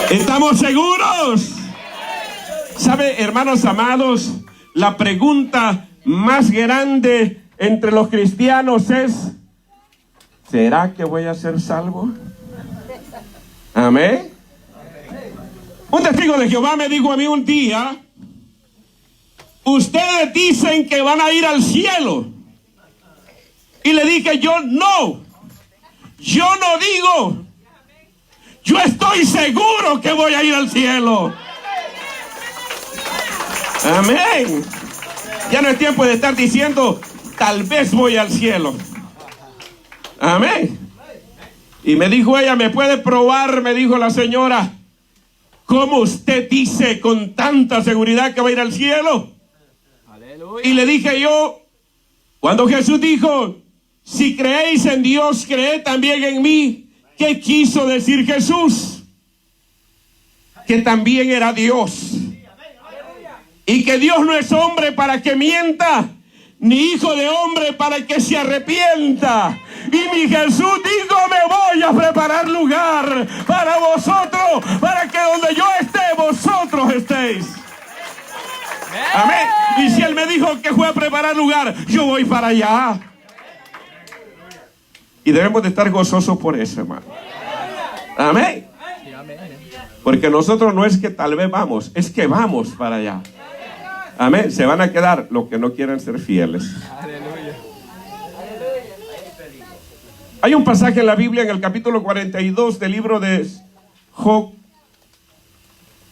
¿Estamos seguros? ¿Sabe, hermanos amados? La pregunta más grande entre los cristianos es: ¿será que voy a ser salvo? Amén. Un testigo de Jehová me dijo a mí un día: ustedes dicen que van a ir al cielo. Y le dije yo: no digo. Yo estoy seguro que voy a ir al cielo. Amén. Ya no es tiempo de estar diciendo tal vez voy al cielo. Amén. Y me dijo ella: ¿me puede probar? Me dijo la señora, ¿cómo usted dice con tanta seguridad que va a ir al cielo? Aleluya. Y le dije yo: cuando Jesús dijo, si creéis en Dios, creed también en mí. ¿Qué quiso decir Jesús? Que también era Dios. Y que Dios no es hombre para que mienta, ni hijo de hombre para que se arrepienta. Y mi Jesús dijo: me voy a preparar lugar para vosotros, para que donde yo esté, vosotros estéis. Amén. Y si Él me dijo que fue a preparar lugar, yo voy para allá. Y debemos de estar gozosos por eso, hermano. Amén. Porque nosotros no es que tal vez vamos, es que vamos para allá. Amén. Se van a quedar los que no quieran ser fieles. Hay un pasaje en la Biblia, en el capítulo 42 del libro de Job.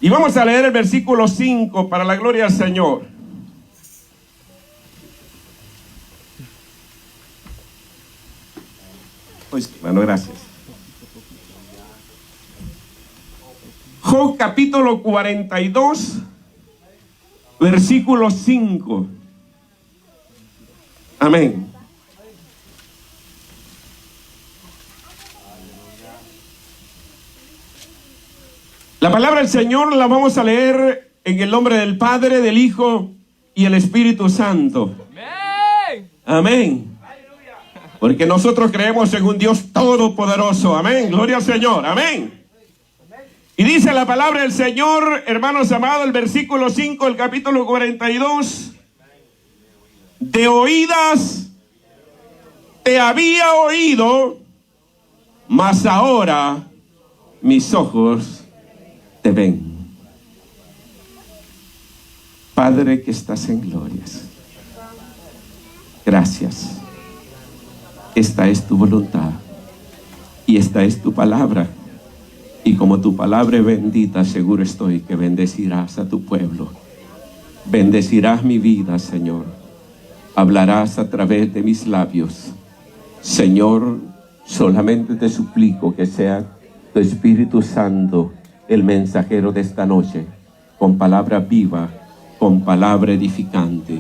Y vamos a leer el versículo 5 para la gloria del Señor. Bueno, gracias. Job capítulo 42, versículo 5. Amén. La palabra del Señor la vamos a leer en el nombre del Padre, del Hijo y el Espíritu Santo. Amén. Porque nosotros creemos en un Dios todopoderoso. Amén. Gloria al Señor. Amén. Y dice la palabra del Señor, hermanos amados, el versículo 5, el capítulo 42. De oídas te había oído, mas ahora mis ojos te ven. Padre que estás en glorias, gracias. Esta es tu voluntad y esta es tu palabra. Y como tu palabra es bendita, seguro estoy que bendecirás a tu pueblo. Bendecirás mi vida, Señor. Hablarás a través de mis labios. Señor, solamente te suplico que sea tu Espíritu Santo el mensajero de esta noche, con palabra viva, con palabra edificante,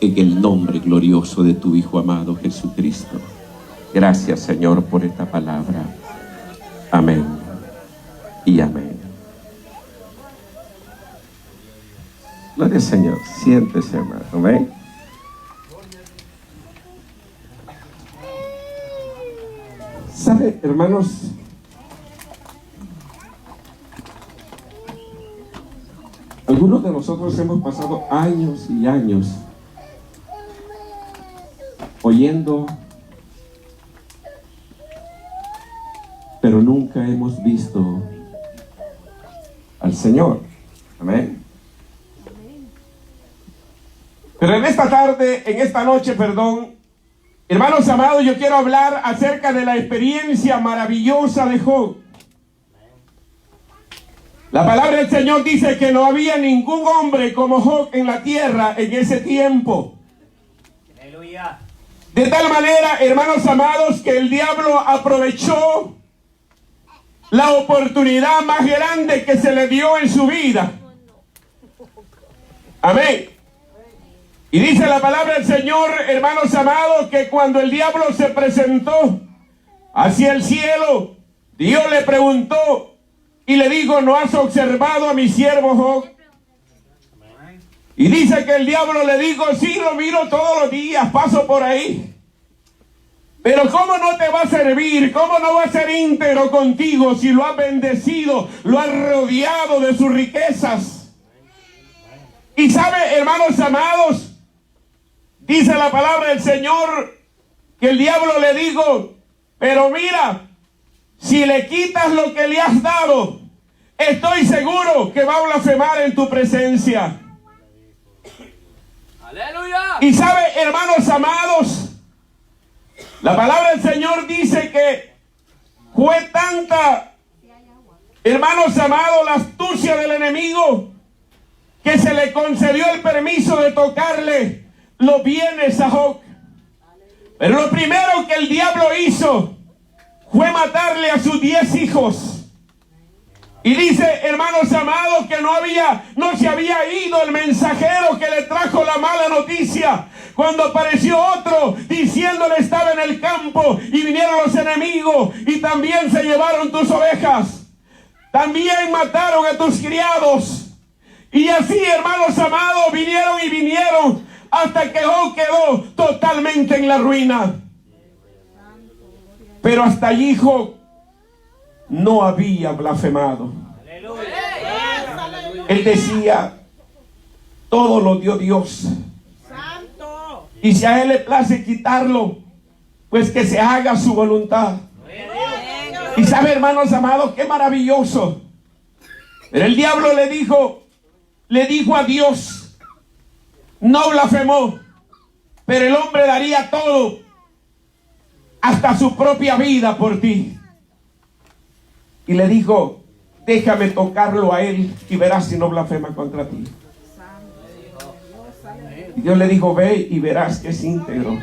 en el nombre glorioso de tu Hijo amado Jesucristo. Gracias, Señor, por esta palabra. Amén y amén. Gloria al Señor. Siéntese, hermano. Amén. ¿Sabe, hermanos? Algunos de nosotros hemos pasado años y años oyendo, pero nunca hemos visto al Señor. Amén. Pero en esta tarde, en esta noche, perdón, hermanos amados, yo quiero hablar acerca de la experiencia maravillosa de Job. La palabra del Señor dice que no había ningún hombre como Job en la tierra en ese tiempo. Aleluya. De tal manera, hermanos amados, que el diablo aprovechó la oportunidad más grande que se le dio en su vida. Amén. Y dice la palabra del Señor, hermanos amados, que cuando el diablo se presentó hacia el cielo, Dios le preguntó y le dijo: ¿no has observado a mi siervo Job? Y dice que el diablo le dijo: sí, lo miro todos los días, paso por ahí. Pero ¿cómo no te va a servir? ¿Cómo no va a ser íntegro contigo si lo has bendecido, lo has rodeado de sus riquezas? Y sabe, hermanos amados, dice la palabra del Señor que el diablo le dijo, pero mira, si le quitas lo que le has dado, estoy seguro que va a blasfemar en tu presencia. ¡Aleluya! Y sabe, hermanos amados, la palabra del Señor dice que fue tanta, hermanos amados, la astucia del enemigo, que se le concedió el permiso de tocarle los bienes a Job. Pero lo primero que el diablo hizo fue matarle a sus 10 hijos. Y dice, hermanos amados, que no se había ido el mensajero que le trajo la mala noticia, cuando apareció otro diciéndole estaba en el campo y vinieron los enemigos y también se llevaron tus ovejas, también mataron a tus criados. Y así, hermanos amados, vinieron hasta que Job quedó totalmente en la ruina. Pero hasta allí Job no había blasfemado. Él decía, todo lo dio Dios. Y si a Él le place quitarlo, pues que se haga su voluntad. Y sabe, hermanos amados, qué maravilloso. Pero el diablo le dijo a Dios, no blasfemó, pero el hombre daría todo, hasta su propia vida por ti. Y le dijo, déjame tocarlo a él y verás si no blasfema contra ti. Y Dios le dijo, ve y verás que es íntegro.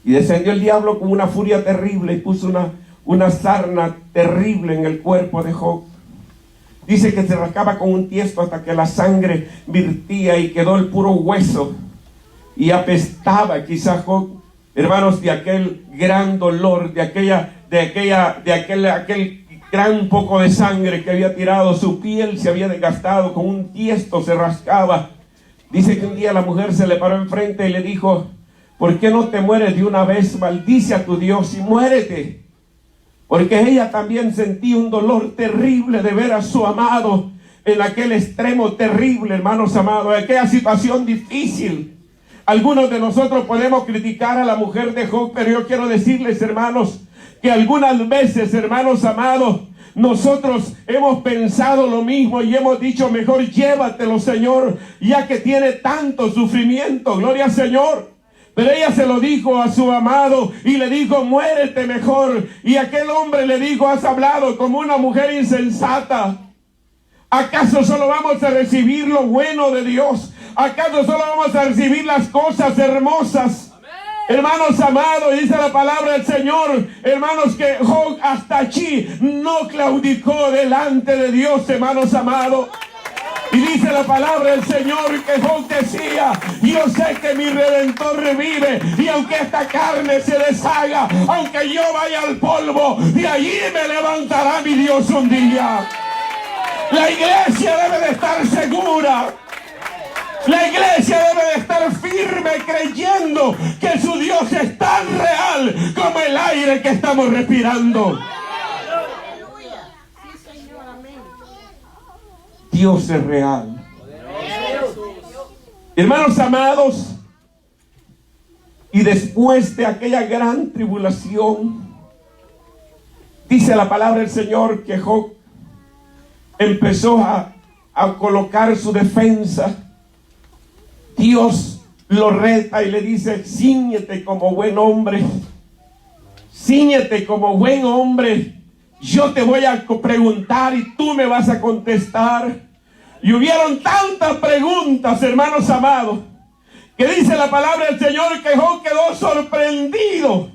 Y descendió el diablo con una furia terrible y puso una sarna terrible en el cuerpo de Job. Dice que se rascaba con un tiesto hasta que la sangre virtía y quedó el puro hueso. Y apestaba quizás Job, hermanos, de aquel gran dolor, de aquel gran poco de sangre que había tirado. Su piel se había desgastado, con un tiesto se rascaba. Dice que un día la mujer se le paró enfrente y le dijo, ¿por qué no te mueres de una vez? Maldice a tu Dios y muérete. Porque ella también sentía un dolor terrible de ver a su amado en aquel extremo terrible, hermanos amados, en aquella situación difícil. Algunos de nosotros podemos criticar a la mujer de Job, pero yo quiero decirles, hermanos, que algunas veces, hermanos amados, nosotros hemos pensado lo mismo y hemos dicho, mejor llévatelo, Señor, ya que tiene tanto sufrimiento, gloria al Señor. Pero ella se lo dijo a su amado y le dijo, muérete mejor. Y aquel hombre le dijo, has hablado como una mujer insensata. ¿Acaso solo vamos a recibir lo bueno de Dios? ¿Acaso solo vamos a recibir las cosas hermosas? Amén. Hermanos amados, dice la palabra del Señor, hermanos, que Job hasta allí no claudicó delante de Dios, hermanos amados. Y dice la palabra del Señor que Job decía, yo sé que mi Redentor revive, y aunque esta carne se deshaga, aunque yo vaya al polvo, de allí me levantará mi Dios un día. La iglesia debe de estar segura. La iglesia debe de estar firme, creyendo que su Dios es tan real como el aire que estamos respirando. Dios es real. Hermanos amados, y después de aquella gran tribulación, dice la palabra del Señor que Job empezó a colocar su defensa. Dios lo reta y le dice, cíñete como buen hombre, cíñete como buen hombre. Yo te voy a preguntar y tú me vas a contestar. Y hubieron tantas preguntas, hermanos amados, que dice la palabra del Señor que Job quedó sorprendido.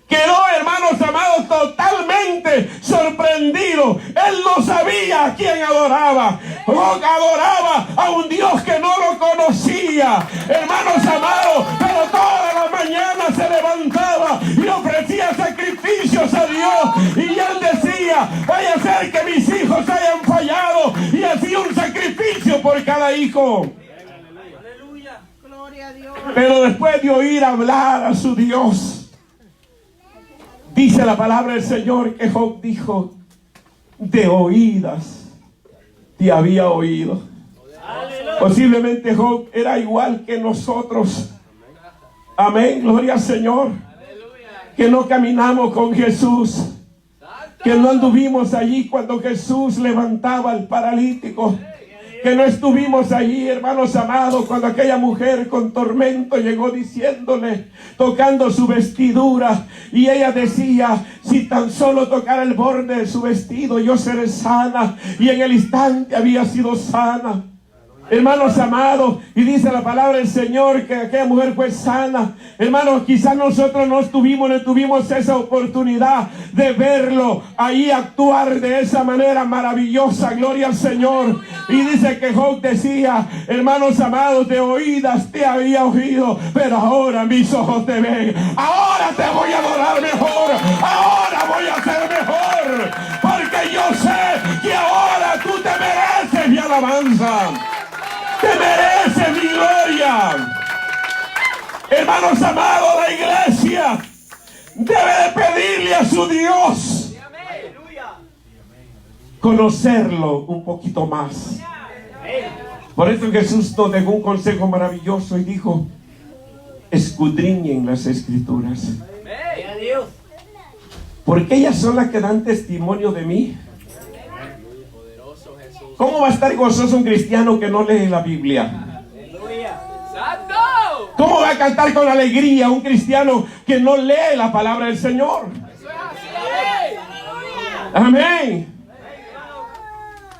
Quedó, hermanos amados, totalmente sorprendido. Él no sabía a quién adoraba. Job adoraba a un Dios que no lo conocía, hermanos amados, pero todas las mañanas se levantaba y ofrecía sacrificios a Dios. Y él decía, vaya a ser que mis hijos hayan fallado, y hacía un sacrificio por cada hijo. Aleluya. Gloria a Dios. Pero después de oír hablar a su Dios, dice la palabra del Señor que Job dijo: de oídas te había oído. Posiblemente Job era igual que nosotros. Amén, gloria al Señor. Que no caminamos con Jesús, que no anduvimos allí cuando Jesús levantaba al paralítico, que no estuvimos allí, hermanos amados, cuando aquella mujer con tormento llegó diciéndole, tocando su vestidura, y ella decía: si tan solo tocara el borde de su vestido, yo seré sana. Y en el instante había sido sana. Hermanos amados, y dice la palabra del Señor que aquella mujer fue sana. Hermanos, quizás nosotros no tuvimos esa oportunidad de verlo ahí actuar de esa manera maravillosa, gloria al Señor. Y dice que Job decía: hermanos amados, de oídas te había oído, pero ahora mis ojos te ven. Ahora te voy a adorar mejor, ahora voy a ser mejor, porque yo sé que ahora tú te mereces mi alabanza. Te merece mi gloria. Hermanos amados, la iglesia debe de pedirle a su Dios conocerlo un poquito más. Por eso Jesús nos dejó un consejo maravilloso y dijo: escudriñen las escrituras, porque ellas son las que dan testimonio de mí. ¿Cómo va a estar gozoso un cristiano que no lee la Biblia? ¿Cómo va a cantar con alegría un cristiano que no lee la palabra del Señor? Amén.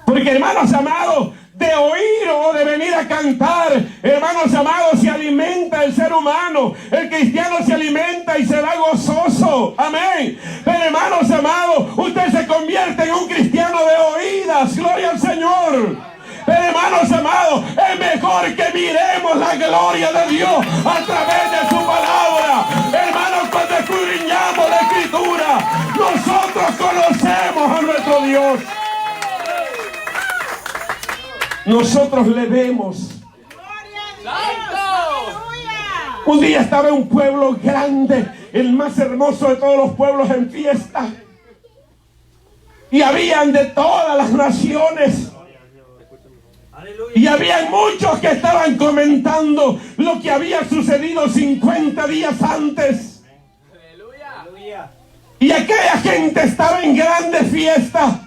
Porque, hermanos amados, de oír o de venir a cantar, hermanos amados, se alimenta el ser humano. El cristiano se alimenta y se va gozoso. Amén. Pero, hermanos amados, usted se convierte en un cristiano de oídas. Gloria al Señor. Pero, hermanos amados, es mejor que miremos la gloria de Dios a través de su palabra. Hermanos, cuando escudriñamos la escritura, nosotros conocemos a nuestro Dios. Nosotros le vemos. Un día estaba en un pueblo grande, el más hermoso de todos los pueblos, en fiesta. Y habían de todas las naciones. Y había muchos que estaban comentando lo que había sucedido 50 días antes. Y aquella gente estaba en grande fiesta,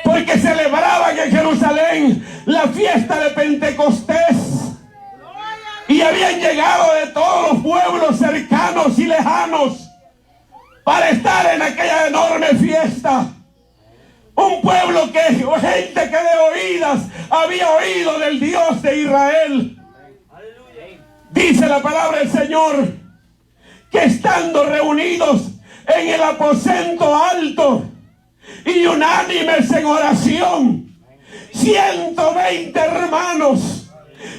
porque celebraban en Jerusalén la fiesta de Pentecostés. Y habían llegado de todos los pueblos cercanos y lejanos para estar en aquella enorme fiesta. Un pueblo gente que de oídas había oído del Dios de Israel. Dice la palabra del Señor que estando reunidos en el aposento alto y unánimes en oración, 120 hermanos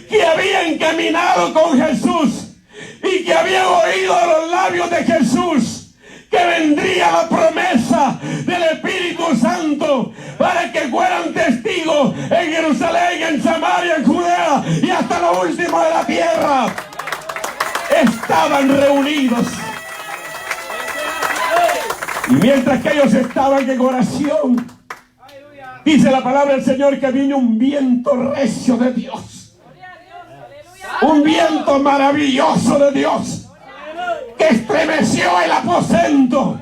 que habían caminado con Jesús y que habían oído a los labios de Jesús que vendría la promesa del Espíritu Santo para que fueran testigos en Jerusalén, en Samaria, en Judea y hasta lo último de la tierra. Estaban reunidos. Y mientras que ellos estaban en oración, dice la palabra del Señor que vino un viento recio de Dios. Un viento maravilloso de Dios que estremeció el aposento.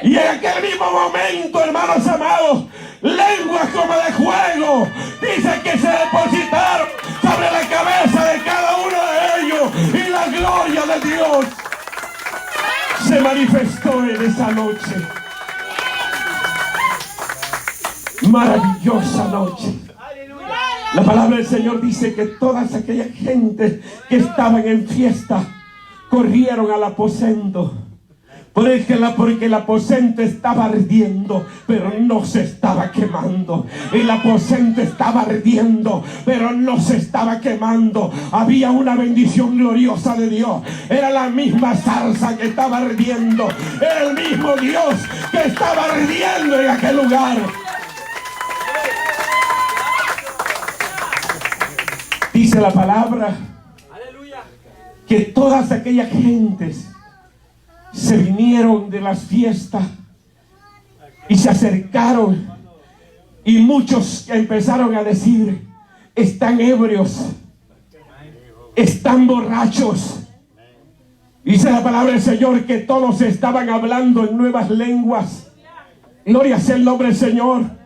Y en aquel mismo momento, hermanos amados, lenguas como de fuego, dice que se depositaron sobre la cabeza de cada uno de ellos, y la gloria de Dios se manifestó en esa noche. Maravillosa noche. La palabra del Señor dice que todas aquellas gentes que estaban en fiesta corrieron al aposento. Porque el aposento estaba ardiendo, pero no se estaba quemando. El aposento estaba ardiendo, pero no se estaba quemando. Había una bendición gloriosa de Dios. Era la misma zarza que estaba ardiendo. Era el mismo Dios que estaba ardiendo en aquel lugar. Dice la palabra que todas aquellas gentes se vinieron de las fiestas y se acercaron, y muchos empezaron a decir: están ebrios, están borrachos. Dice la palabra del Señor que todos estaban hablando en nuevas lenguas. Gloria sea el nombre del Señor.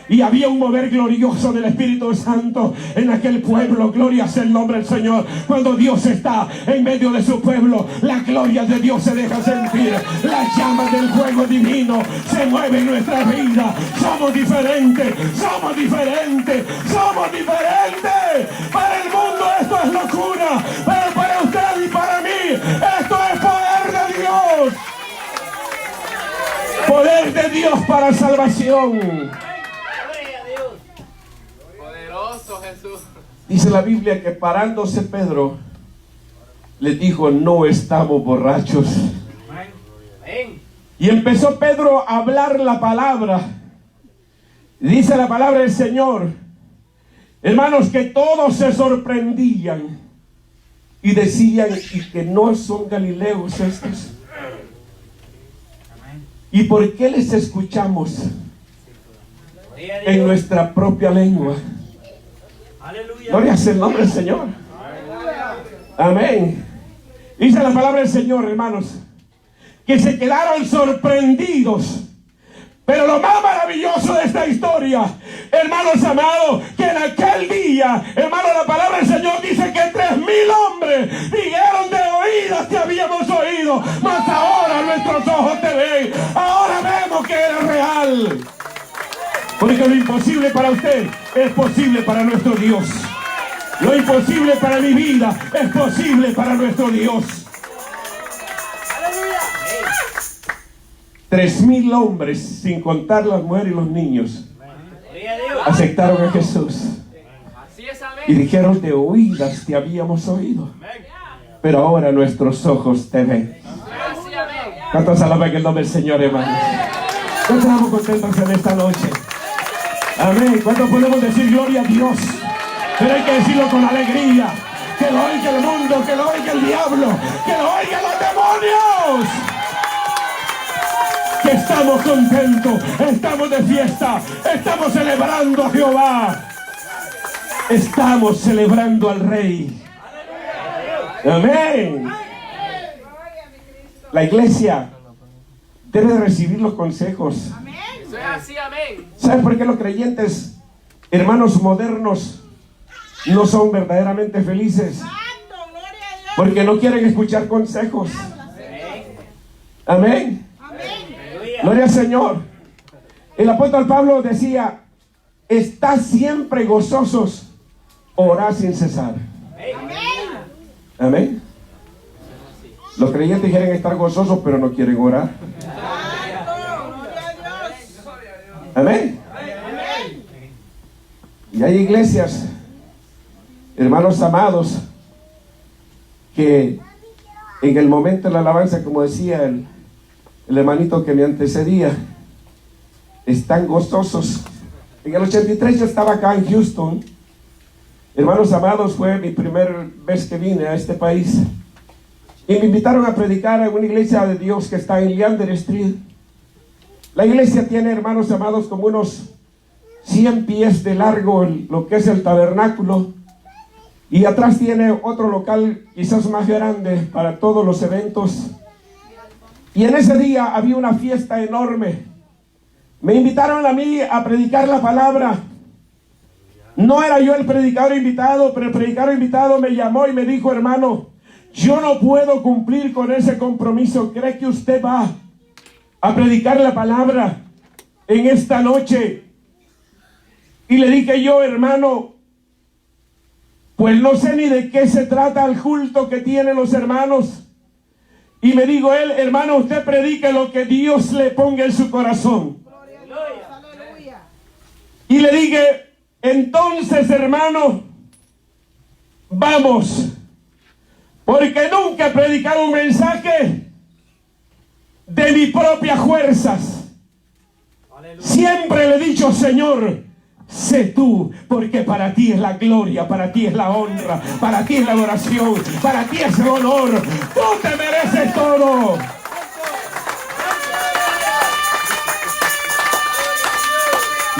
Y había un mover glorioso del Espíritu Santo en aquel pueblo. Gloria sea el nombre del Señor. Cuando Dios está en medio de su pueblo, la gloria de Dios se deja sentir. Las llamas del fuego divino se mueven en nuestra vida. Somos diferentes, somos diferentes, somos diferentes. Para el mundo esto es locura, pero para usted y para mí esto es poder de Dios. Poder de Dios para salvación. Jesús. Dice la Biblia que parándose Pedro le dijo: no estamos borrachos. Y empezó Pedro a hablar la palabra. Dice la palabra del Señor, hermanos, que todos se sorprendían y decían: ¿y que no son galileos estos? ¿Y por qué les escuchamos en nuestra propia lengua? Gloria sea el nombre del Señor. Amén. Dice la palabra del Señor, hermanos, que se quedaron sorprendidos. Pero lo más maravilloso de esta historia, hermanos amados, que en aquel día, hermanos, la palabra del Señor dice que 3,000 hombres dijeron: de oídas te habíamos oído, mas ahora nuestros ojos te ven. Ahora vemos que eres real. Porque lo imposible para usted es posible para nuestro Dios. Lo imposible para mi vida es posible para nuestro Dios. 3,000 hombres, sin contar las mujeres y los niños, aceptaron a Jesús y dijeron: de oídas te habíamos oído, pero ahora nuestros ojos te ven. ¿Cuántos alaban el nombre del Señor, hermanos? ¿Cuántos estamos contentos en esta noche? Amén. ¿Cuántos podemos decir gloria a Dios? Pero hay que decirlo con alegría. Que lo oiga el mundo, que lo oiga el diablo, que lo oigan los demonios. Que estamos contentos, estamos de fiesta, estamos celebrando a Jehová. Estamos celebrando al Rey. Amén. La iglesia debe recibir los consejos. Eso es así, amén. ¿Saben por qué los creyentes, hermanos modernos, no son verdaderamente felices? Porque no quieren escuchar consejos. Amén. Gloria al Señor. El apóstol Pablo decía: estad siempre gozosos, orad sin cesar. Amén. Los creyentes quieren estar gozosos, pero no quieren orar. Amén. Y hay iglesias, hermanos amados, que en el momento de la alabanza, como decía el hermanito que me antecedía, están gozosos. En el 83 yo estaba acá en Houston. Hermanos amados, fue mi primera vez que vine a este país. Y me invitaron a predicar en una iglesia de Dios que está en Leander Street. La iglesia tiene, hermanos amados, como unos 100 pies de largo, lo que es el tabernáculo. Y atrás tiene otro local quizás más grande para todos los eventos. Y en ese día había una fiesta enorme. Me invitaron a mí a predicar la palabra. No era yo el predicador invitado, pero el predicador invitado me llamó y me dijo: hermano, yo no puedo cumplir con ese compromiso. ¿Cree que usted va a predicar la palabra en esta noche? Y le dije yo: hermano, pues no sé ni de qué se trata el culto que tienen los hermanos. Y me dijo él: hermano, usted predique lo que Dios le ponga en su corazón. Y le dije: entonces, hermano, vamos, porque nunca he predicado un mensaje de mis propias fuerzas. Siempre le he dicho: Señor, sé tú, porque para ti es la gloria, para ti es la honra, para ti es la adoración, para ti es el honor. Tú te mereces todo.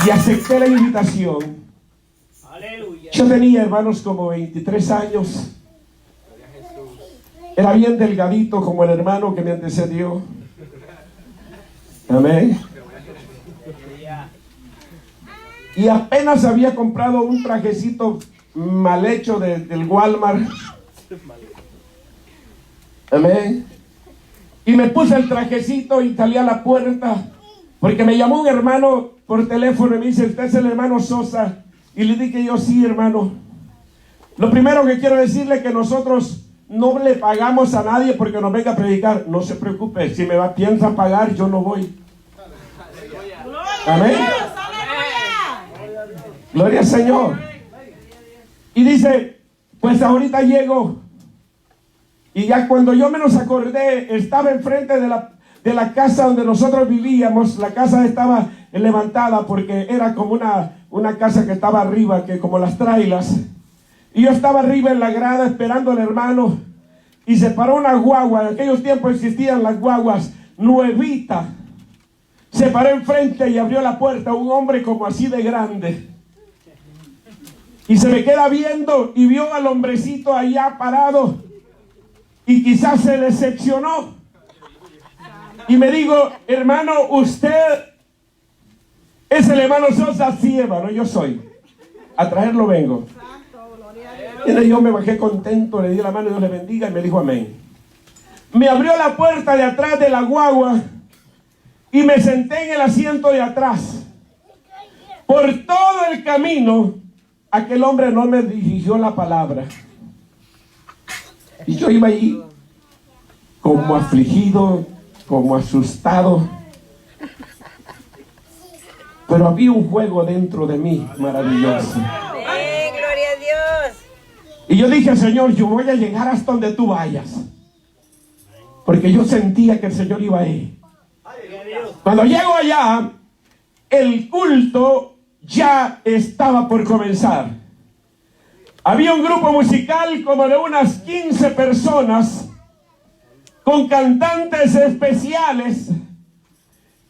Y acepté la invitación. Yo tenía, hermanos, como 23 años. Era bien delgadito como el hermano que me antecedió. Amén. Y apenas había comprado un trajecito mal hecho del Walmart. Amén. Y me puse el trajecito y salí a la puerta, porque me llamó un hermano por teléfono y me dice: ¿usted es el hermano Sosa? Y le dije yo: sí, hermano. Lo primero que quiero decirle es que nosotros no le pagamos a nadie porque nos venga a predicar. No se preocupe, si piensan pagar, yo no voy. Amén. Gloria al Señor. Y dice: pues ahorita llego. Y ya cuando yo menos acordé, estaba enfrente de la casa donde nosotros vivíamos. La casa estaba levantada porque era como una casa que estaba arriba, que como las trailas. Y yo estaba arriba en la grada esperando al hermano. Y se paró una guagua. En aquellos tiempos existían las guaguas, nuevita. Se paró enfrente y abrió la puerta un hombre como así de grande. Y se me queda viendo y vio al hombrecito allá parado. Y quizás se decepcionó. Y me digo: hermano, ¿usted es el hermano Sosa? Sí, hermano, yo soy. A traerlo vengo. Y yo me bajé contento, le di la mano, Dios le bendiga, y me dijo amén. Me abrió la puerta de atrás de la guagua y me senté en el asiento de atrás. Por todo el camino, aquel hombre no me dirigió la palabra. Y yo iba ahí como afligido, como asustado. Pero había un fuego dentro de mí maravilloso. Amén, gloria a Dios. Y yo dije: Señor, yo voy a llegar hasta donde tú vayas. Porque yo sentía que el Señor iba ahí. Cuando llego allá, el culto ya estaba por comenzar. Había un grupo musical como de unas 15 personas, con cantantes especiales,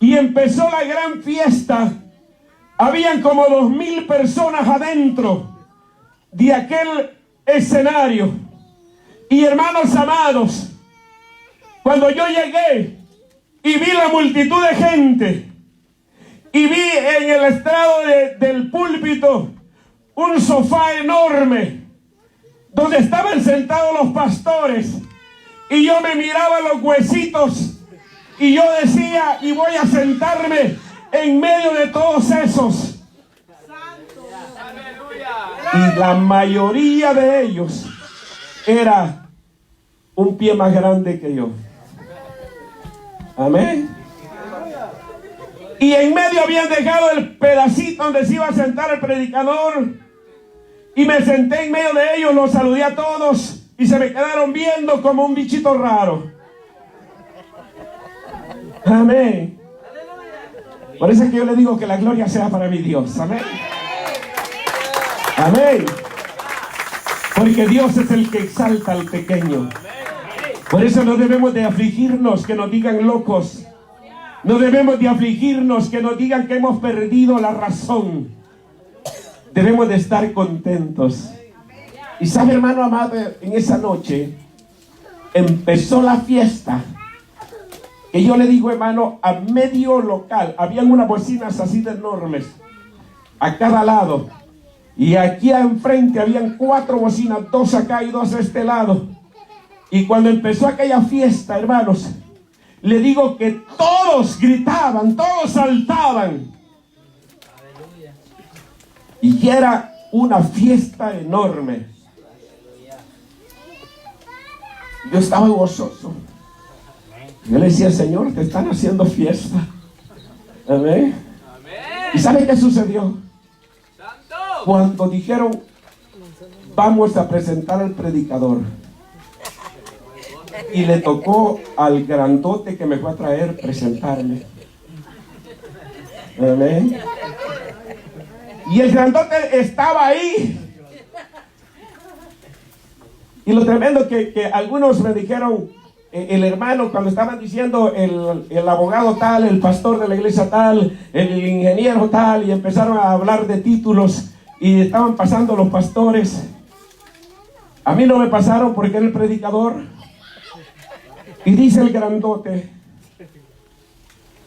y empezó la gran fiesta. Habían como 2,000 personas adentro de aquel escenario. Y hermanos amados, cuando yo llegué y vi la multitud de gente, y vi en el estrado del púlpito un sofá enorme donde estaban sentados los pastores, y yo me miraba los huesitos y yo decía: y voy a sentarme en medio de todos esos. Y la mayoría de ellos era un pie más grande que yo. Amén. Y en medio habían dejado el pedacito donde se iba a sentar el predicador. Y me senté en medio de ellos, los saludé a todos y se me quedaron viendo como un bichito raro. Amén. Por eso es que yo le digo que la gloria sea para mi Dios. Amén. Amén. Porque Dios es el que exalta al pequeño. Por eso no debemos de afligirnos que nos digan locos. No debemos de afligirnos que nos digan que hemos perdido la razón. Debemos de estar contentos. Y sabe, hermano amado, en esa noche empezó la fiesta. Que yo le digo, hermano, a medio local. Habían unas bocinas así de enormes a cada lado. Y aquí enfrente habían 4 bocinas, 2 acá y 2 a este lado. Y cuando empezó aquella fiesta, hermanos, le digo que todos gritaban, todos saltaban. Y era una fiesta enorme. Yo estaba gozoso. Yo le decía: Señor, te están haciendo fiesta. Amén. ¿Y sabe qué sucedió? Cuando dijeron: vamos a presentar al predicador, y le tocó al grandote que me fue a traer presentarme. Amén. Y el grandote estaba ahí. Y lo tremendo que algunos me dijeron, el hermano, cuando estaban diciendo el abogado tal, el pastor de la iglesia tal, el ingeniero tal, y empezaron a hablar de títulos, y estaban pasando los pastores. A mí no me pasaron porque era el predicador. Y dice el grandote: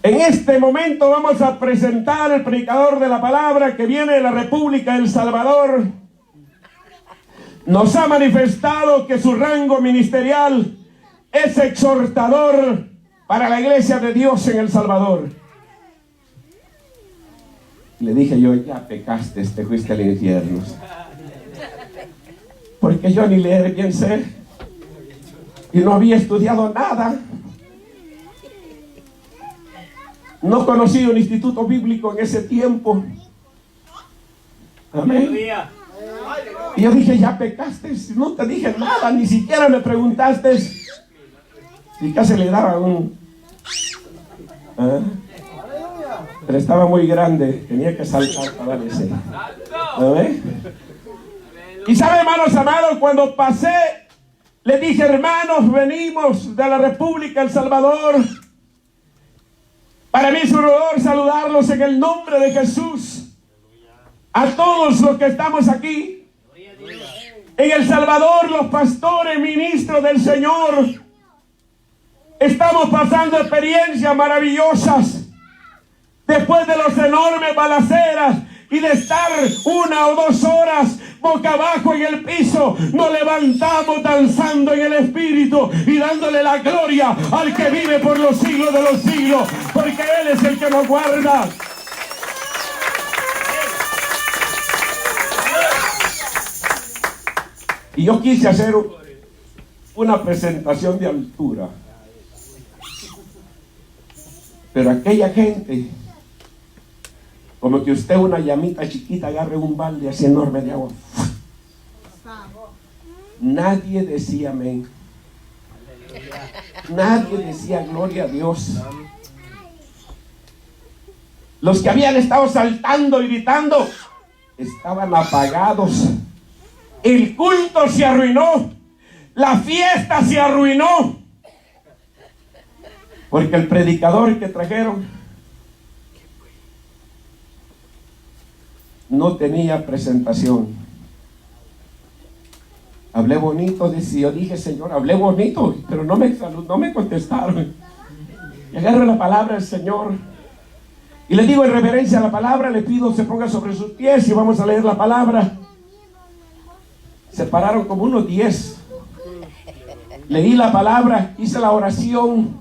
en este momento vamos a presentar al predicador de la palabra que viene de la República de El Salvador. Nos ha manifestado que su rango ministerial es exhortador para la iglesia de Dios en El Salvador. Le dije yo: ya pecaste, te fuiste al infierno. Porque yo ni leer bien sé. Y no había estudiado nada. No conocí un instituto bíblico en ese tiempo. Amén. Y yo dije: ya pecaste, no te dije nada, ni siquiera me preguntaste. Y casi le daba un... Pero estaba muy grande, tenía que saltar para darle ese. Amén. Y sabe, hermanos amados, cuando pasé, le dije: hermanos, venimos de la República de El Salvador. Para mí es un honor saludarlos en el nombre de Jesús. A todos los que estamos aquí en El Salvador, los pastores, ministros del Señor, estamos pasando experiencias maravillosas. Después de las enormes balaceras y de estar 1 o 2 horas boca abajo en el piso, nos levantamos danzando en el Espíritu y dándole la gloria al que vive por los siglos de los siglos, porque Él es el que nos guarda. Y yo quise hacer una presentación de altura, pero aquella gente, como que usted una llamita chiquita agarre un balde así enorme de agua. Nadie decía amén. Nadie decía gloria a Dios. Los que habían estado saltando y gritando estaban apagados. El culto se arruinó. La fiesta se arruinó. Porque el predicador que trajeron no tenía presentación. Hablé bonito, decía. Yo dije: Señor, hablé bonito, pero no me contestaron. Y agarro la palabra del Señor y le digo en reverencia a la palabra, le pido se ponga sobre sus pies y vamos a leer la palabra. Se pararon como unos 10. Leí la palabra, hice la oración.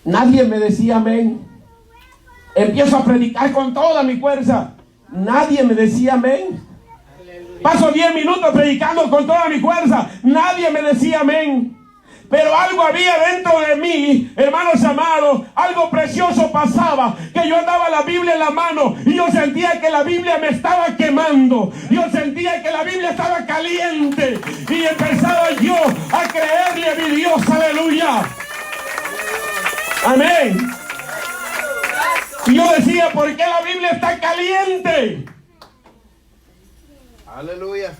Nadie me decía amén. Empiezo a predicar con toda mi fuerza. Nadie me decía amén. Paso 10 minutos predicando con toda mi fuerza. Nadie me decía amén. Pero algo había dentro de mí, hermanos amados, algo precioso pasaba, que yo andaba la Biblia en la mano y yo sentía que la Biblia me estaba quemando. Yo sentía que la Biblia estaba caliente y empezaba yo a creerle a mi Dios. Aleluya. Amén. Y yo decía: ¿por qué la Biblia está caliente? Aleluya.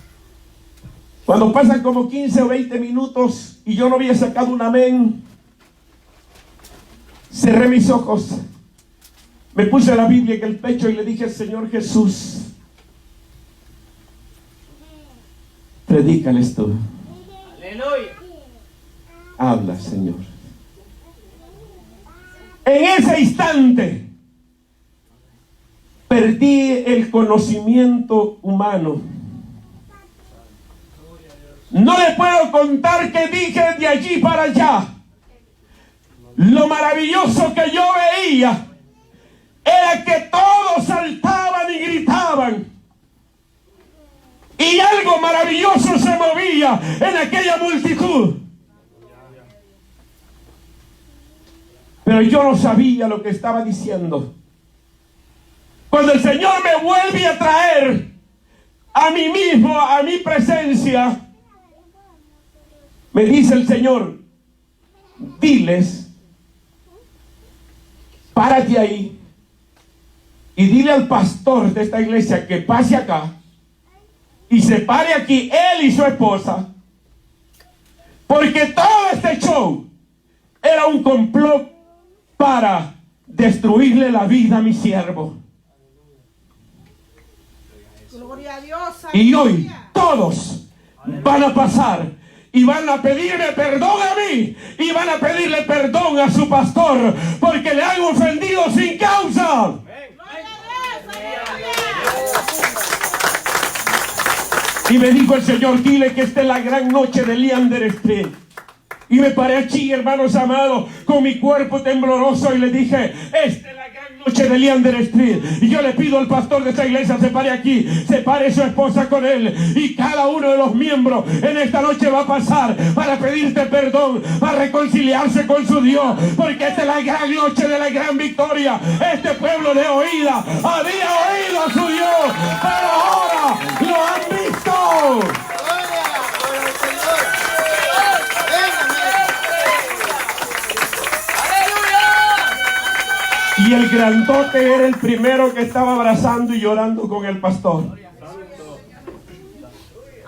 Cuando pasan como 15 o 20 minutos y yo no había sacado un amén, cerré mis ojos, me puse la Biblia en el pecho y le dije: Señor Jesús, predícales tú. Aleluya. Habla, Señor. En ese instante perdí el conocimiento humano. No le puedo contar qué dije de allí para allá. Lo maravilloso que yo veía era que todos saltaban y gritaban. Y algo maravilloso se movía en aquella multitud. Pero yo no sabía lo que estaba diciendo. Cuando el Señor me vuelve a traer a mí mismo, a mi presencia, me dice el Señor: diles, párate ahí y dile al pastor de esta iglesia que pase acá y se pare aquí, él y su esposa, porque todo este show era un complot para destruirle la vida a mi siervo. Gloria a Dios. Y hoy todos van a pasar y van a pedirme perdón a mí y van a pedirle perdón a su pastor porque le han ofendido sin causa. Y me dijo el Señor, dile que esta es la gran noche de Leander Street. Y me paré allí, hermanos amados, con mi cuerpo tembloroso y le dije, esta es la gran noche de Leander Street. Y yo le pido al pastor de esta iglesia, se pare aquí, se pare su esposa con él. Y cada uno de los miembros en esta noche va a pasar para pedirte perdón, para reconciliarse con su Dios. Porque esta es la gran noche de la gran victoria. Este pueblo de oída había oído a su Dios, pero ahora lo han visto. Y el grandote era el primero que estaba abrazando y llorando con el pastor.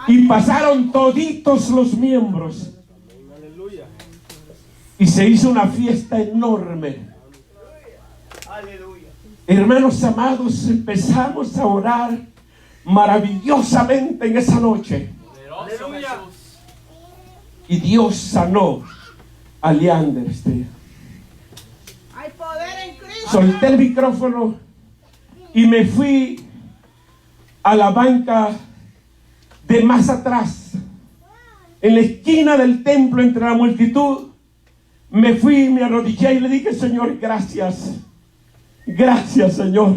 Y pasaron toditos los miembros. Y se hizo una fiesta enorme. Hermanos amados, empezamos a orar maravillosamente en esa noche. Y Dios sanó a Leander Street. Hay poder en Cristo. Solté el micrófono y me fui a la banca de más atrás, en la esquina del templo entre la multitud. Me fui, me arrodillé y le dije, Señor, gracias. Gracias, Señor,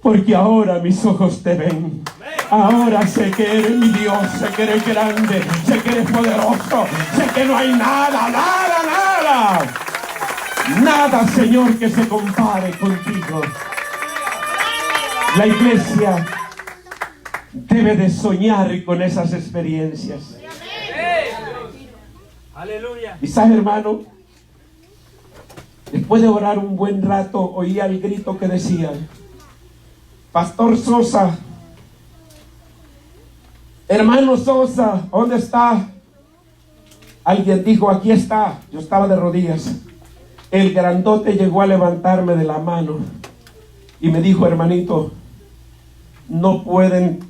porque ahora mis ojos te ven. Ahora sé que eres mi Dios, sé que eres grande, sé que eres poderoso, sé que no hay nada, nada, Señor, que se compare contigo. La iglesia debe de soñar con esas experiencias. Aleluya. Y sabes, hermano, después de orar un buen rato, oía el grito que decía, Pastor Sosa, hermano Sosa, ¿dónde está? Alguien dijo, aquí está. Yo estaba de rodillas. El grandote llegó a levantarme de la mano y me dijo, hermanito, no pueden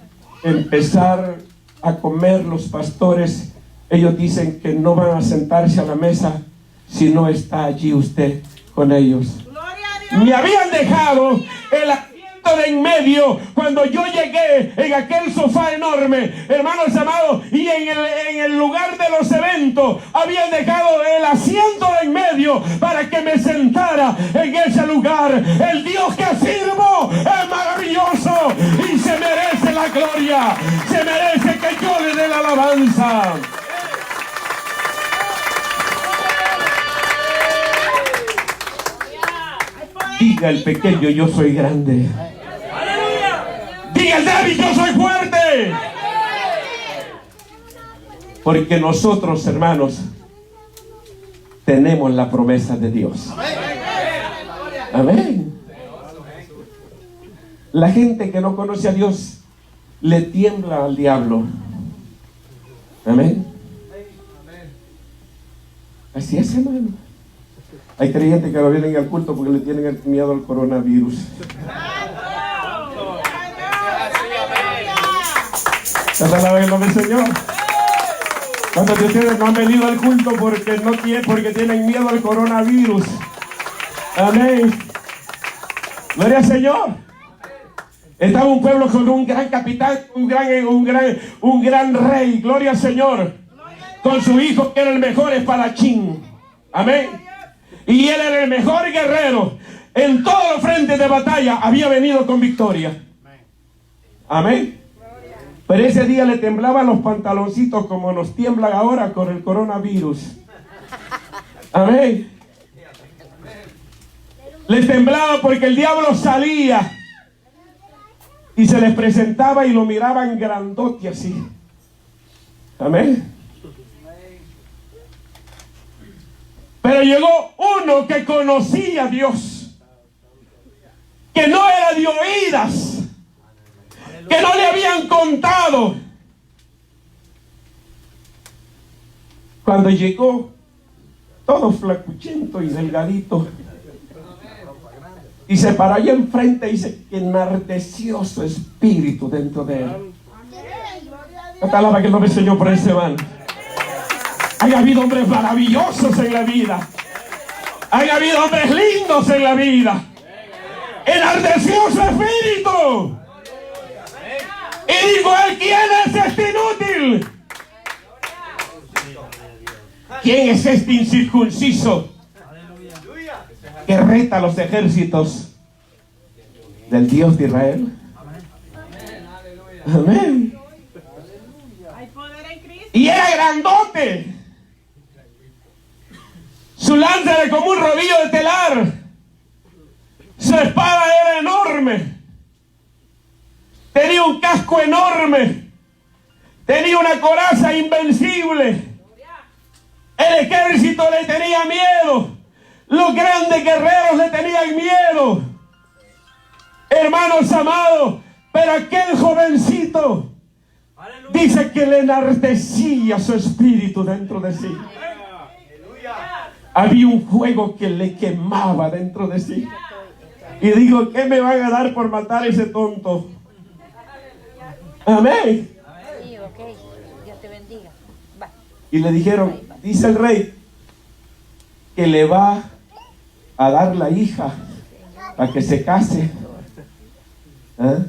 empezar a comer los pastores. Ellos dicen que no van a sentarse a la mesa si no está allí usted con ellos. Gloria a Dios. Me habían dejado el asiento de en medio cuando yo llegué en aquel sofá enorme, hermanos amados, y en el lugar de los eventos habían dejado el asiento de en medio para que me sentara en ese lugar. El Dios que sirvo es maravilloso y se merece la gloria, se merece que yo le dé la alabanza. Diga el pequeño, yo soy grande. Diga el débil, yo soy fuerte. Porque nosotros, hermanos, tenemos la promesa de Dios. Amén. La gente que no conoce a Dios le tiembla al diablo. Amén. Así es, hermano. Hay creyentes que no vienen al culto porque le tienen miedo al coronavirus. Alaba el nombre del Señor. ¿Cuántos de ustedes no han venido al culto porque tienen miedo al coronavirus? Amén. Gloria al Señor. Estaba un pueblo con un gran capitán, un gran rey. Gloria al Señor. Con su hijo que era el mejor espadachín. Amén. Y él era el mejor guerrero. En todos los frentes de batalla había venido con victoria. Amén. Pero ese día le temblaban los pantaloncitos como nos tiemblan ahora con el coronavirus. Amén. Les temblaba porque el diablo salía y se les presentaba y lo miraban grandote así. Amén. Pero llegó uno que conocía a Dios. que no era de oídas, que no le habían contado. Cuando llegó, todo flacuchento y delgadito, y se paró allá enfrente y dice que enardeció su espíritu dentro de él. Hasta alaba que el nombre del Señor por ese man. Hay habido hombres maravillosos en la vida. Hay habido hombres lindos en la vida. Enardeció su espíritu. Y dijo él, ¿quién es este inútil? ¿Quién es este incircunciso que reta a los ejércitos del Dios de Israel? Amén. Hay poder en Cristo. Y era grandote. Su lanza era como un rodillo de telar. Su espada era enorme. Tenía un casco enorme. Tenía una coraza invencible. El ejército le tenía miedo. Los grandes guerreros le tenían miedo. Hermanos amados, pero aquel jovencito dice que le enardecía su espíritu dentro de sí. Había un fuego que le quemaba dentro de sí. Y digo, ¿qué me van a dar por matar a ese tonto? Amén. Sí, ok. Dios te bendiga. Va. Y le dijeron, dice el rey, que le va a dar la hija para que se case. ¿Ah?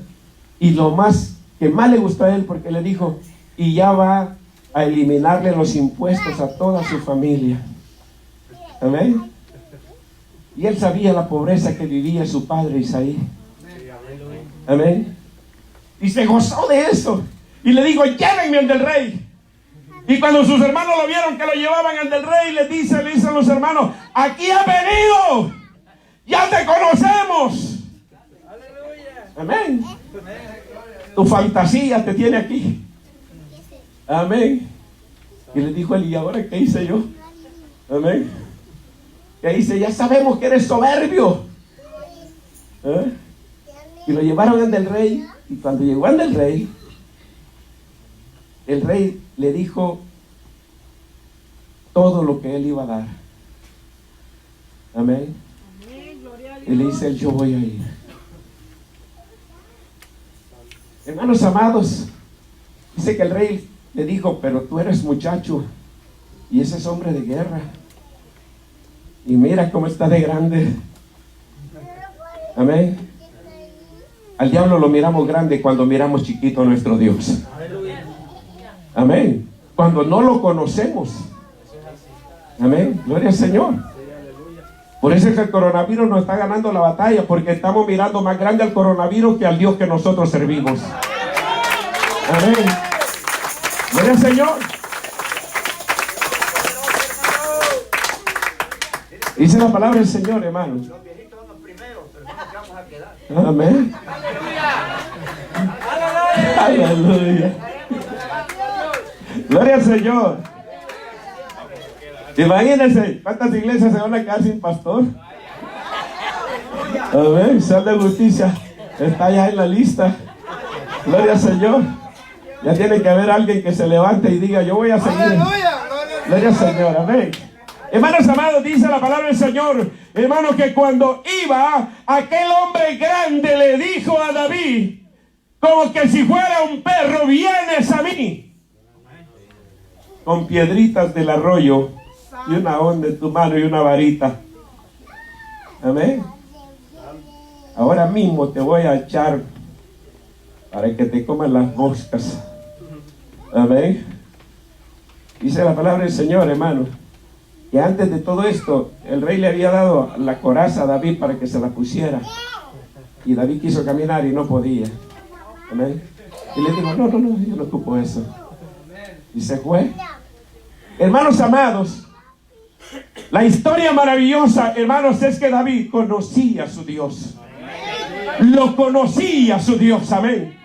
Y lo más que más le gustó a él, porque le dijo, y ya va a eliminarle los impuestos a toda su familia. Amén. Y él sabía la pobreza que vivía su padre Isaí. Amén. Y se gozó de eso. Y le dijo, llévenme al del rey. Y cuando sus hermanos lo vieron que lo llevaban al del rey, le dicen los hermanos, aquí has venido, ya te conocemos. Amén. Tu fantasía te tiene aquí. Amén. Y le dijo él, ¿y ahora qué hice yo? Amén. ¿Qué hice? Ya sabemos que eres soberbio. ¿Eh? Y lo llevaron al del rey. Y cuando llegó al del rey, el rey le dijo todo lo que él iba a dar. Amén. Y le dice, yo voy a ir. Hermanos amados, dice que el rey le dijo, pero tú eres muchacho y ese es hombre de guerra. Y mira cómo está de grande. Amén. Al diablo lo miramos grande cuando miramos chiquito a nuestro Dios. Amén. Cuando no lo conocemos. Amén. Gloria al Señor. Por eso es que el coronavirus nos está ganando la batalla, porque estamos mirando más grande al coronavirus que al Dios que nosotros servimos. Amén. Gloria al Señor. Dice la palabra del Señor, hermano. Los viejitos son los primeros, pero no nos vamos a quedar. Amén. Aleluya. Gloria al Señor. Imagínense cuántas iglesias se van a quedar sin pastor. Amén. Sal de Justicia está ya en la lista. Gloria al Señor. Ya tiene que haber alguien que se levante y diga, yo voy a seguir. Gloria al Señor. Amén. Hermanos amados, dice la palabra del Señor, hermanos, que cuando iba, aquel hombre grande le dijo a David, como que si fuera un perro, vienes a mí. Con piedritas del arroyo y una onda en tu mano y una varita. Amén. Ahora mismo te voy a echar para que te coman las moscas. Amén. Dice la palabra del Señor, hermano, que antes de todo esto, el rey le había dado la coraza a David para que se la pusiera. Y David quiso caminar y no podía. Amén. Y le dijo, no, yo no ocupo eso. Y se fue. Hermanos amados, la historia maravillosa, hermanos, es que David conocía a su Dios. Lo conocía a su Dios. Amén.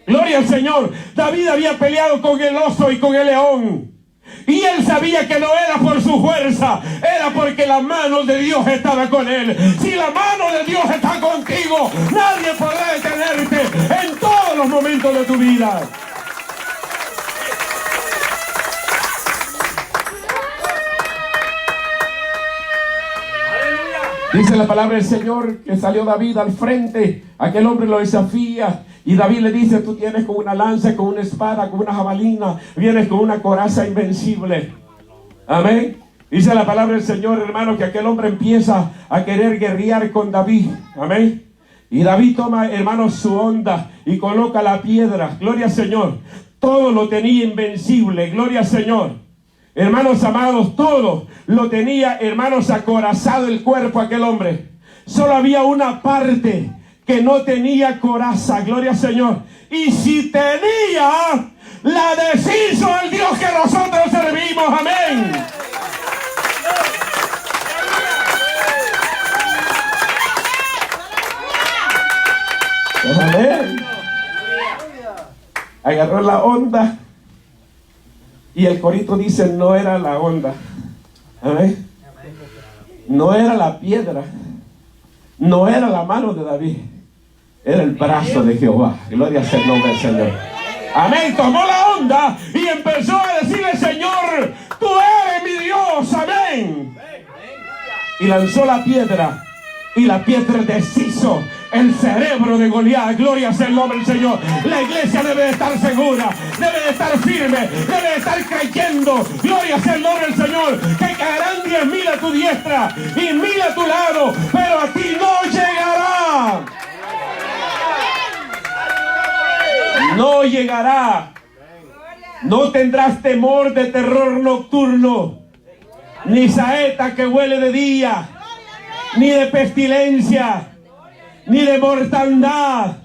Gloria al Señor. David había peleado con el oso y con el león. Y él sabía que no era por su fuerza, era porque la mano de Dios estaba con él. Si la mano de Dios está contigo, nadie podrá detenerte en todos los momentos de tu vida. Dice la palabra del Señor que salió David al frente, aquel hombre lo desafía y David le dice: tú tienes con una lanza, con una espada, con una jabalina, vienes con una coraza invencible. Amén. Dice la palabra del Señor, hermano, que aquel hombre empieza a querer guerrear con David. Amén. Y David toma, hermano, su honda y coloca la piedra. Gloria al Señor. Todo lo tenía invencible. Gloria al Señor. Hermanos amados, todo lo tenía, hermanos, acorazado el cuerpo aquel hombre. Solo había una parte que no tenía coraza, gloria al Señor. Y si tenía, la deshizo el Dios que nosotros servimos, amén. Amén. Agarró la onda. Y el corito dice: no era la onda. ¿Amén? No era la piedra. No era la mano de David. Era el brazo de Jehová. Gloria sea el nombre del Señor. Amén. Tomó la onda y empezó a decirle: Señor, tú eres mi Dios. Amén. Y lanzó la piedra. Y la piedra deshizo el cerebro de Goliat. Gloria sea el nombre del Señor. La iglesia debe de estar segura, debe de estar firme, debe de estar creyendo. Gloria sea el nombre del Señor. Que caerán 10,000 a tu diestra y 1,000 a tu lado, pero a ti no llegará. No llegará. No tendrás temor de terror nocturno, ni saeta que huele de día, ni de pestilencia, ni de mortandad.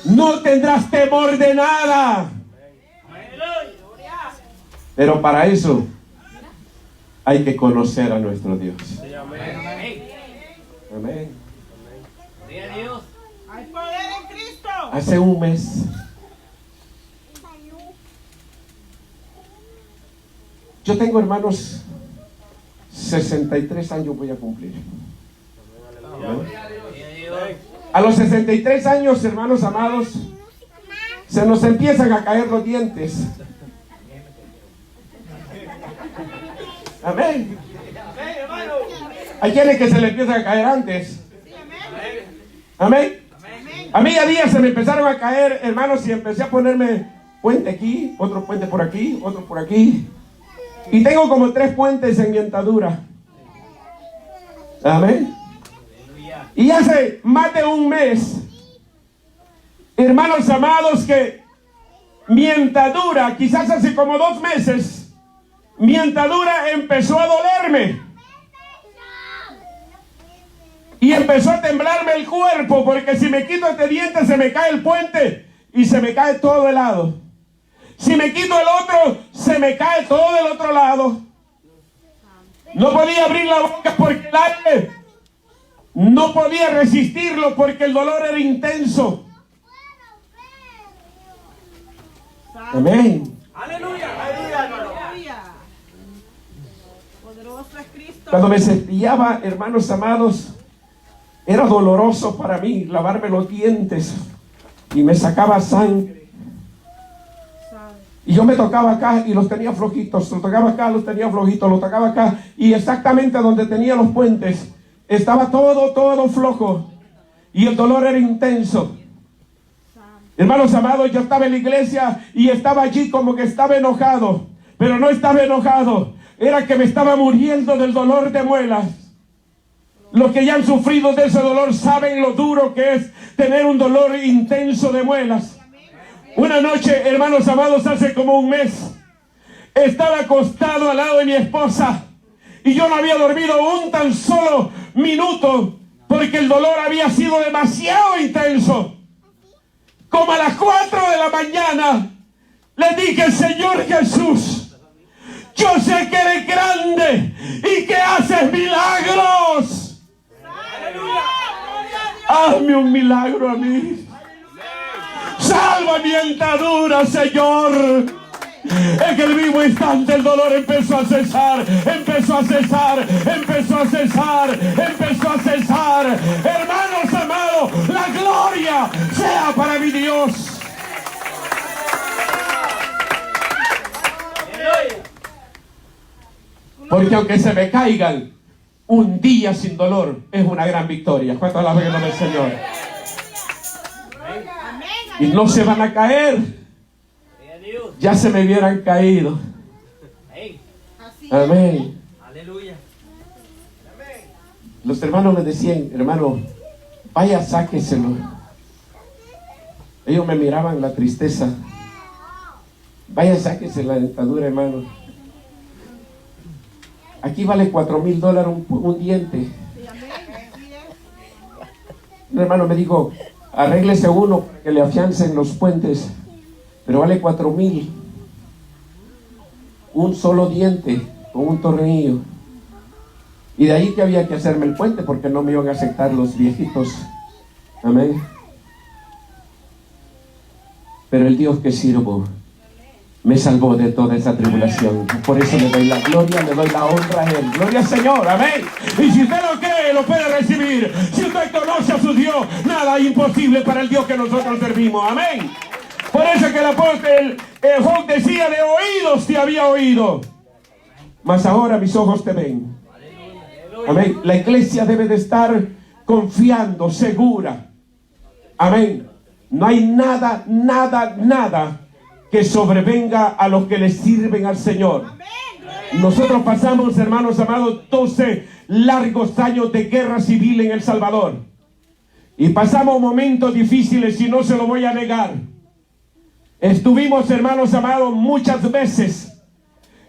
No tendrás temor de nada. Pero para eso hay que conocer a nuestro Dios. Amén. Hay poder en Cristo. Hace un mes yo tengo, hermanos, 63 años voy a cumplir. A los 63 años, hermanos amados, se nos empiezan a caer los dientes. Amén. Hay quienes que se le empiezan a caer antes. Amén. A mí a días se me empezaron a caer, hermanos, y empecé a ponerme puente aquí, otro puente por aquí, otro por aquí. Y tengo como 3 puentes en mi dentadura. Amén. Y hace más de un mes, hermanos amados, que mi dentadura, quizás hace como 2 meses, mi dentadura empezó a dolerme. Y empezó a temblarme el cuerpo, porque si me quito este diente se me cae el puente y se me cae todo el lado. Si me quito el otro, se me cae todo el otro lado. No podía abrir la boca porque el aire no podía resistirlo, porque el dolor era intenso. Amén. Aleluya. Aleluya. Poderoso es Cristo. Cuando me cepillaba, hermanos amados, era doloroso para mí lavarme los dientes y me sacaba sangre. Y yo me tocaba acá y los tenía flojitos, los tocaba acá, los tenía flojitos, los tocaba acá, y exactamente donde tenía los puentes estaba todo flojo y el dolor era intenso. Hermanos amados, yo estaba en la iglesia y estaba allí como que estaba enojado, pero no estaba enojado, era que me estaba muriendo del dolor de muelas. Los que ya han sufrido de ese dolor saben lo duro que es tener un dolor intenso de muelas. Una noche, hermanos amados, hace como un mes, estaba acostado al lado de mi esposa y yo no había dormido un tan solo minuto porque el dolor había sido demasiado intenso. Como a las 4 de la mañana le dije: Señor Jesús, yo sé que eres grande y que haces milagros. Hazme un milagro a mí. Salva mi dentadura, Señor. En el mismo instante el dolor empezó a cesar, empezó a cesar, empezó a cesar, empezó a cesar. Hermanos amados, la gloria sea para mi Dios. Porque aunque se me caigan, un día sin dolor es una gran victoria. ¿Cuánto alaban el nombre del Señor? Y no se van a caer. Ya se me hubieran caído. Amén. Aleluya. Los hermanos me decían, hermano, vaya, sáqueselo. Ellos me miraban la tristeza. Vaya, sáquese la dentadura, hermano. Aquí vale $4,000 un diente. Un hermano me dijo, arréglese uno para que le afiancen los puentes, pero vale 4,000. Un solo diente con un tornillo. Y de ahí que había que hacerme el puente porque no me iban a aceptar los viejitos. Amén. Pero el Dios que sirvo me salvó de toda esa tribulación. Por eso le doy la gloria, le doy la honra a Él. Gloria al Señor, amén. Y si usted lo cree, lo puede recibir. Si usted conoce a su Dios, nada es imposible para el Dios que nosotros servimos, amén. Por eso que el apóstol Job decía, de oídos te había oído, mas ahora mis ojos te ven. Amén. La iglesia debe de estar confiando, segura. Amén. No hay nada que sobrevenga a los que le sirven al Señor. Nosotros pasamos, hermanos amados, 12 largos años de guerra civil en El Salvador. Y pasamos momentos difíciles y no se lo voy a negar. Estuvimos, hermanos amados, muchas veces,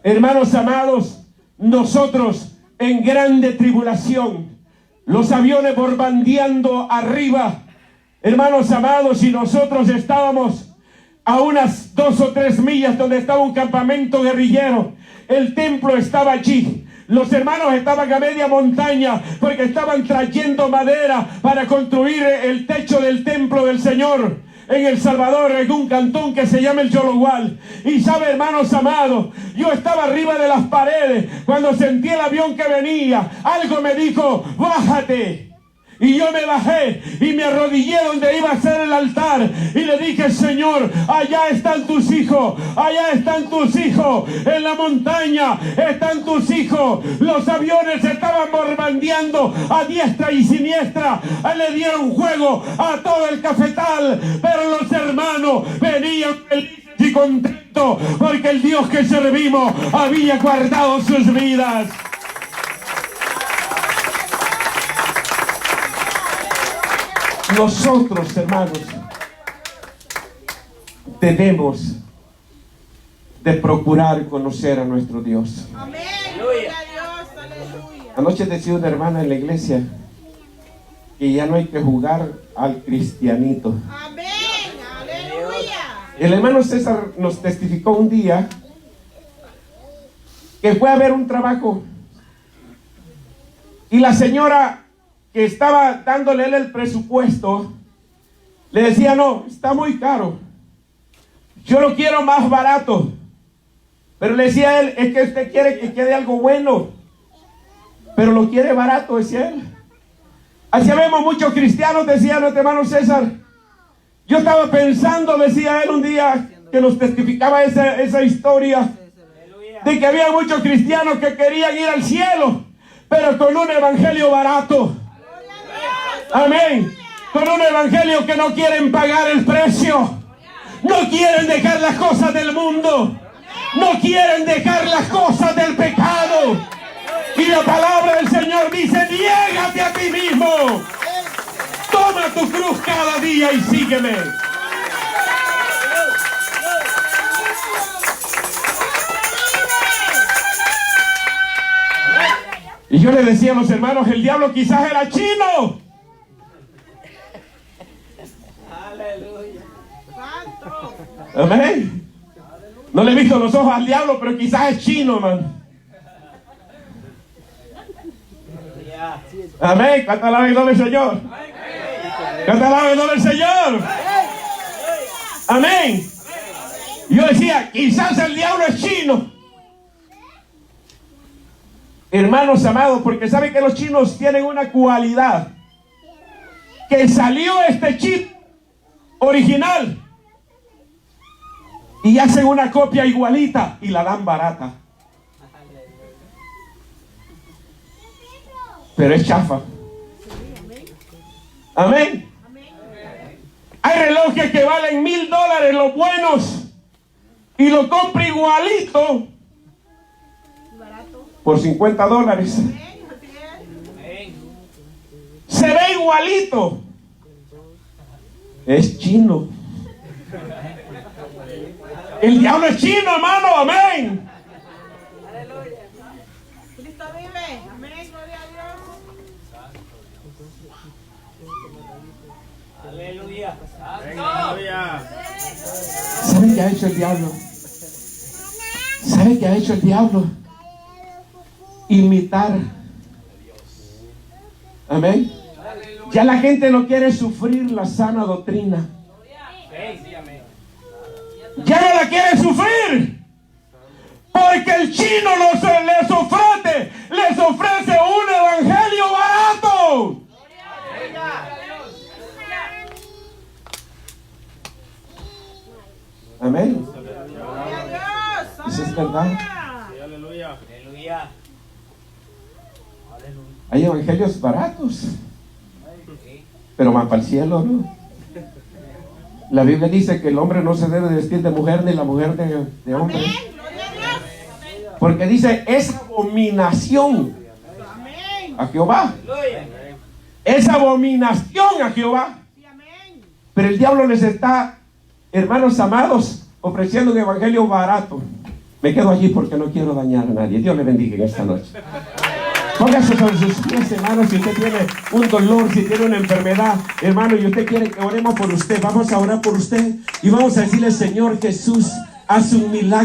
hermanos amados, nosotros en grande tribulación. Los aviones bombardeando arriba, hermanos amados, y nosotros estábamos a unas 2 o 3 millas donde estaba un campamento guerrillero. El templo estaba allí. Los hermanos estaban a media montaña porque estaban trayendo madera para construir el techo del templo del Señor en El Salvador, en un cantón que se llama El Yologual. Y sabe, hermanos amados, yo estaba arriba de las paredes cuando sentí el avión que venía. Algo me dijo, bájate. Y yo me bajé y me arrodillé donde iba a ser el altar. Y le dije, Señor, allá están tus hijos. Allá están tus hijos. En la montaña están tus hijos. Los aviones estaban bombardeando a diestra y siniestra. Le dieron juego a todo el cafetal. Pero los hermanos venían felices y contentos porque el Dios que servimos había guardado sus vidas. Nosotros, hermanos, debemos de procurar conocer a nuestro Dios. Amén. Gloria a Dios. Aleluya. Anoche decía una hermana en la iglesia que ya no hay que jugar al cristianito. Amén. Aleluya. El hermano César nos testificó un día que fue a ver un trabajo y la señora que estaba dándole él el presupuesto le decía, no, está muy caro, yo lo quiero más barato. Pero le decía él, es que usted quiere que quede algo bueno, pero lo quiere barato, decía él. Así vemos muchos cristianos, decía nuestro hermano César. Yo estaba pensando, decía él un día, que nos testificaba esa historia, de que había muchos cristianos que querían ir al cielo, pero con un evangelio barato. Amén. Con un evangelio que no quieren pagar el precio. No quieren dejar las cosas del mundo. No quieren dejar las cosas del pecado. Y la palabra del Señor dice, niégate a ti mismo. Toma tu cruz cada día y sígueme. Y yo le decía a los hermanos, el diablo quizás era chino. Aleluya. Santo. Amén. No le he visto los ojos al diablo, pero quizás es chino, man. Amén. Canta la gloria del Señor. Canta la gloria del Señor. Amén. Yo decía, quizás el diablo es chino. Hermanos amados, porque saben que los chinos tienen una cualidad. Que salió este chip original y hacen una copia igualita y la dan barata. Pero es chafa. Amén. Hay relojes que valen $1000 los buenos y lo compra igualito por $50. Se ve igualito. Es chino. El diablo es chino, hermano. Amén. Cristo vive. Amén. Gloria a Dios. Aleluya. ¿Sabe qué ha hecho el diablo? ¿Sabe qué ha hecho el diablo? Imitar. Amén. Ya la gente no quiere sufrir la sana doctrina. Ya no la quiere sufrir. Porque el chino les ofrece un evangelio barato. Amén. Gloria a Dios. Eso es verdad. Aleluya. Aleluya. Hay evangelios baratos, pero más para el cielo, ¿no? La Biblia dice que el hombre no se debe vestir de mujer ni la mujer de hombre. Amén. Gloria a Dios. Porque dice, es abominación Amén. a Jehová. Aleluya. Es abominación a Jehová. Sí, amén. Pero el diablo les está, hermanos amados, ofreciendo un evangelio barato. Me quedo allí porque no quiero dañar a nadie. Dios le bendiga en esta noche. Póngase sobre sus pies, hermano, si usted tiene un dolor, si tiene una enfermedad, hermano, y usted quiere que oremos por usted. Vamos a orar por usted y vamos a decirle, Señor Jesús, haz un milagro.